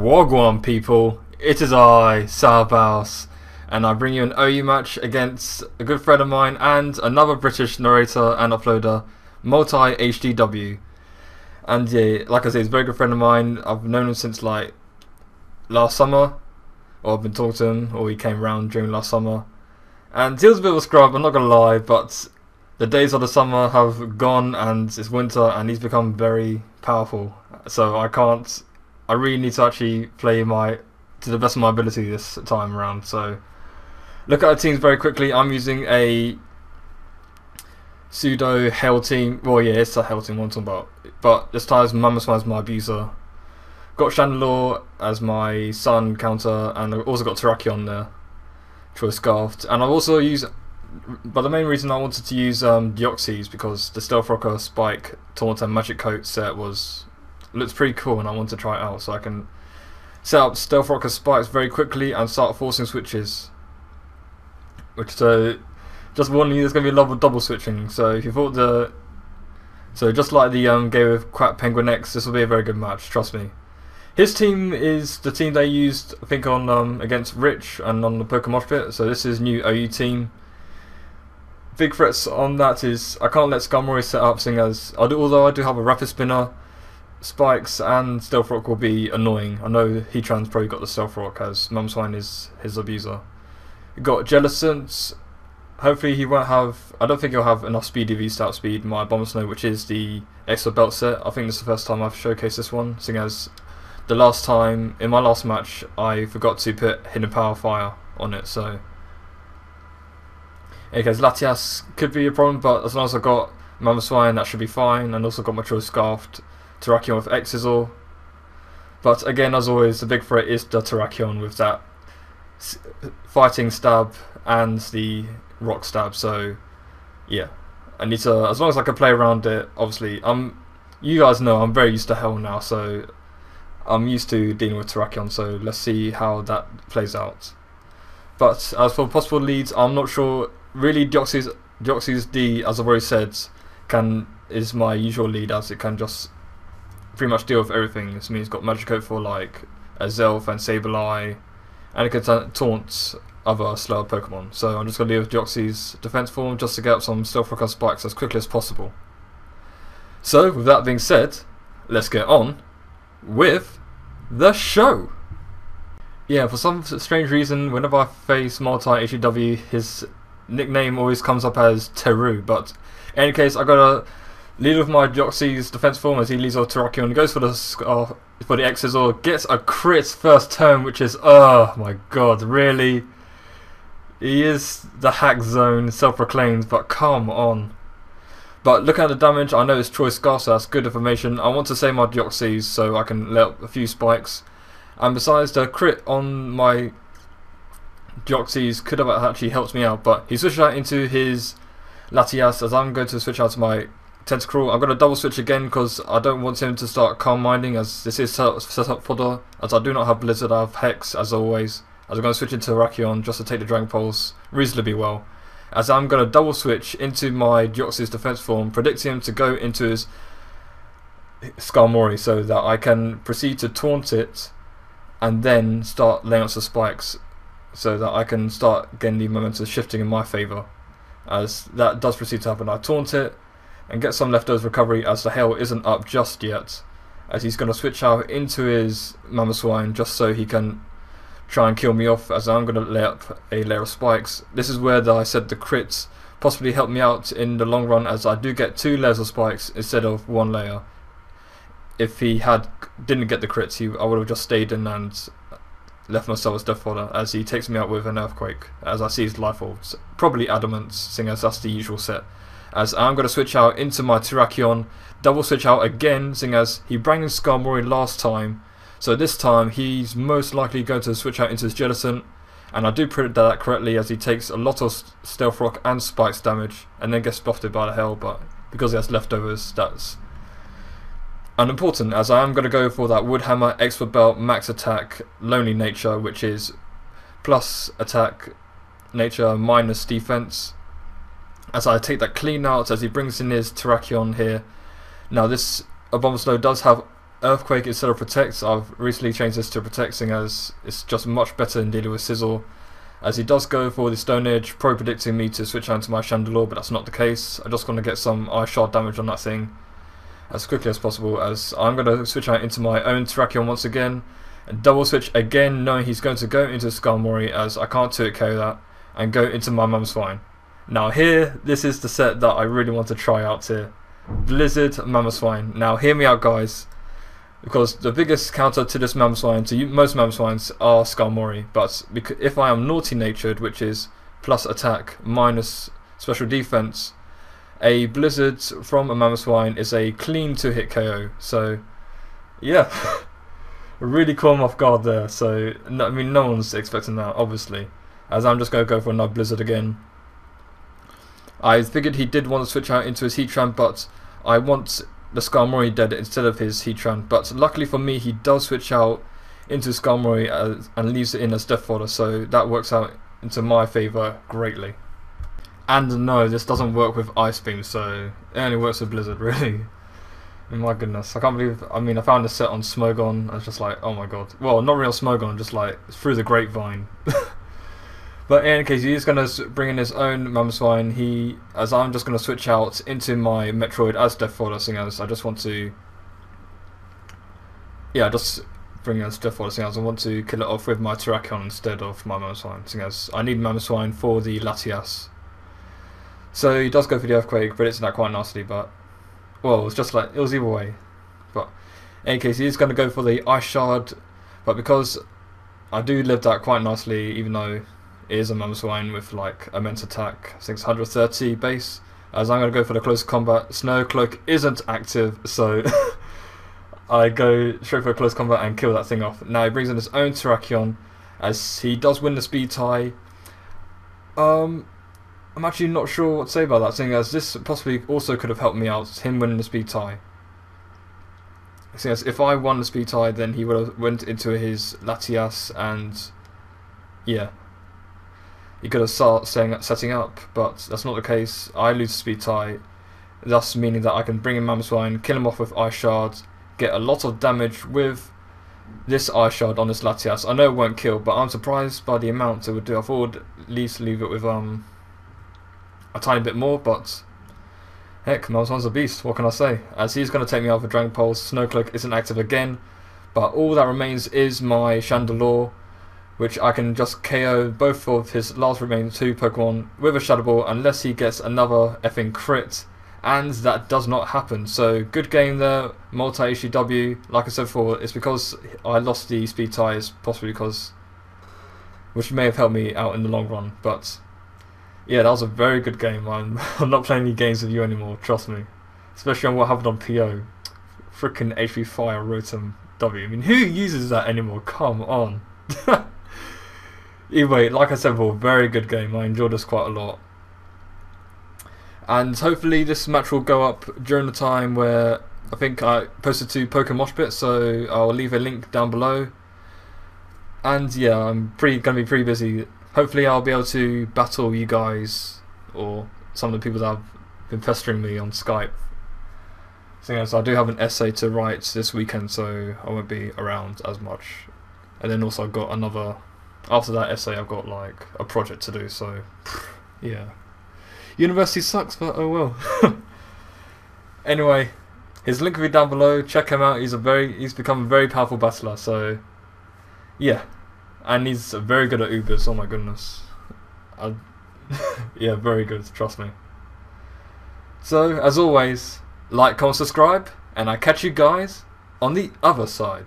Wagwan people, it is I, SourBawss, and I bring you an OU match against a good friend of mine and another British narrator and uploader, MultiHGW. And yeah, like I say, he's a very good friend of mine. I've known him since like last summer, or I've been talking to him, or he came around during last summer. And he was a bit of a scrub, I'm not gonna lie, but the days of the summer have gone and it's winter and he's become very powerful. So I really need to actually play to the best of my ability this time around. So look at our teams very quickly. I'm using a pseudo hell team. Well, yeah, it's a hell team I'm talking about. But this time Abomasnow as my abuser. Got Chandelure as my sun counter, and I've also got Terrakion there, choice scarfed. And I've also used, but the main reason I wanted to use Deoxys because the Stealth Rocker, Spike, Taunt and Magic Coat set looks pretty cool, and I want to try it out, so I can set up Stealth Rocker spikes very quickly and start forcing switches. Just warning you, there's going to be a lot of double switching. So if you thought just like the game with Quack Penguin X, this will be a very good match. Trust me. His team is the team they used, I think, on against Rich and on the Pokemon Pit. So this is new OU team. Big threats on that is I can't let Skarmory set up, seeing as although I do have a Rapid Spinner, Spikes and Stealth Rock will be annoying. I know Heatran's probably got the Stealth Rock as Mumswine is his abuser. We've got Jellicent. Hopefully he won't have, I don't think he'll have enough speed if he starts speed my Abomasnow, which is the extra belt set. I think this is the first time I've showcased this one, seeing as the last time, in my last match, I forgot to put Hidden Power Fire on it, so. Okay, Latias could be a problem, but as long as I've got Mamoswine, that should be fine, and also got my choice scarfed Terrakion with Exizor. But again, as always, the big threat is the Terrakion with that fighting stab and the rock stab, so yeah. I need to, as long as I can play around it, obviously, you guys know I'm very used to Hell now, so I'm used to dealing with Terrakion, so let's see how that plays out. But as for possible leads, I'm not sure. Really, Deoxys D, as I've already said, is my usual lead, as it can just pretty much deal with everything. This means it's got Magic Coat for like a Zelf and Sableye, and it can taunt other slower Pokemon. So I'm just going to deal with Deoxys defense form just to get up some Stealth Rock spikes as quickly as possible. So with that being said, let's get on with the show. Yeah, for some strange reason, whenever I face MultiHGW, his nickname always comes up as Teru, but in any case, I gotta lead with my Deoxys defense form as he leads off Terrakion, goes for the Exizor, gets a crit first turn, which is, oh my god, really? He is the hack zone, self-proclaimed, but come on. But looking at the damage, I know it's choice scarf, so that's good information. I want to save my Deoxys so I can let up a few spikes. And besides, the crit on my Deoxys could have actually helped me out, but he switched out into his Latias as I'm going to switch out to my Tentacruel. I'm going to double switch again because I don't want him to start Calm Minding, as this is set up fodder, as I do not have Blizzard, I have Hex as always. As I'm going to switch into Terrakion just to take the Dragon Pulse reasonably well. As I'm going to double switch into my Deoxys defense form, predicting him to go into his Skarmory so that I can proceed to taunt it and then start laying out some spikes so that I can start getting the momentum shifting in my favour. As that does proceed to happen, I taunt it and get some leftovers recovery as the Hail isn't up just yet, as he's going to switch out into his Mamoswine just so he can try and kill me off, as I'm going to lay up a layer of spikes. This is where I said the crits possibly help me out in the long run, as I do get 2 layers of spikes instead of 1 layer. If he didn't get the crits, I would have just stayed in and left myself as death fodder, as he takes me out with an Earthquake, as I see his life orbs, probably Adamants, seeing as that's the usual set. As I'm going to switch out into my Terrakion, double switch out again, seeing as he brought in Skarmory last time, so this time he's most likely going to switch out into his Jellicent, and I do predict that correctly, as he takes a lot of Stealth Rock and Spikes damage and then gets buffed by the Hell, but because he has leftovers, that's unimportant, as I am going to go for that Woodhammer, Expert Belt, Max Attack, Lonely Nature, which is plus attack nature minus defense, as I take that clean out as he brings in his Terrakion here. Now this Abomasnow does have Earthquake instead of Protect. I've recently changed this to Protecting as it's just much better in dealing with Sizzle, as he does go for the Stone Edge, probably predicting me to switch out into my Chandelure, but that's not the case. I just want to get some Ice Shard damage on that thing as quickly as possible, as I'm going to switch out into my own Terrakion once again, and double switch again, knowing he's going to go into Skarmory, as I can't 2-hit KO that, and go into my Mamoswine. Now here, this is the set that I really want to try out here. Blizzard Mamoswine. Now hear me out, guys, because the biggest counter to this Mamoswine, to most Mamoswines, are Skarmory, but if I am Naughty Natured, which is plus attack minus special defense, a Blizzard from a Mamoswine is a clean 2-hit KO. So yeah, really caught him off guard there. So I mean, no one's expecting that, obviously, as I'm just going to go for another Blizzard again. I figured he did want to switch out into his Heatran, but I want the Skarmory dead instead of his Heatran. But luckily for me, he does switch out into Skarmory and leaves it in as Death Fodder, so that works out into my favour greatly. And no, this doesn't work with Ice Beam, so it only works with Blizzard, really. My goodness, I can't believe, I mean, I found this set on Smogon, I was just like, oh my god. Well, not real Smogon, just like through the grapevine. But in any case, he's going to bring in his own Mamoswine, as I'm just going to switch out into my Metroid as Death Fodder, seeing as I just want to, yeah, just bring in as Death Fodder, seeing as I want to kill it off with my Terrakion instead of my Mamoswine, seeing as I need Mamoswine for the Latias. So he does go for the Earthquake, predicting that quite nicely, but, well, it was just like, it was either way. But in any case, he's going to go for the Ice Shard, but because I do live that quite nicely, even though it is a Mamoswine with like immense attack, I think it's 130 base, as I'm going to go for the close combat. Snow Cloak isn't active, so I go straight for a close combat and kill that thing off. Now he brings in his own Terrakion, as he does win the speed tie. I'm actually not sure what to say about that, seeing as this possibly also could have helped me out, him winning the speed tie. Seeing as if I won the speed tie, then he would have went into his Latias, and yeah, he could have started setting up, but that's not the case. I lose the speed tie, thus meaning that I can bring in Mamoswine, kill him off with Ice Shard, get a lot of damage with this Ice Shard on this Latias. I know it won't kill, but I'm surprised by the amount it would do. I thought I would at least leave it with a tiny bit more, but heck, Mamoswine's a beast, what can I say? As he's going to take me out for Dragon Pulse. Snowcloak isn't active again, but all that remains is my Chandelure, which I can just KO both of his last remaining 2 Pokemon with a Shadow Ball, unless he gets another effing crit, and that does not happen. So good game there, MultiHGW. Like I said before, it's because I lost the speed ties, possibly because, which may have helped me out in the long run, but yeah, that was a very good game. I'm not playing any games with you anymore, trust me. Especially on what happened on PO. Frickin' HP Fire Rotom W. I mean, who uses that anymore? Come on. Anyway, like I said before, very good game. I enjoyed this quite a lot. And hopefully this match will go up during the time where I think I posted to Pokemoshpit, so I'll leave a link down below. And yeah, I'm going to be pretty busy. Hopefully I'll be able to battle you guys, or some of the people that have been pestering me on Skype. So I do have an essay to write this weekend, so I won't be around as much. And then also I've got another, after that essay I've got like a project to do, so yeah. University sucks, but oh well. Anyway, his link will be down below, check him out. He's become a very powerful battler, so yeah. And he's very good at Ubers, oh my goodness. Yeah, very good, trust me. So, as always, like, comment, subscribe, and I catch you guys on the other side.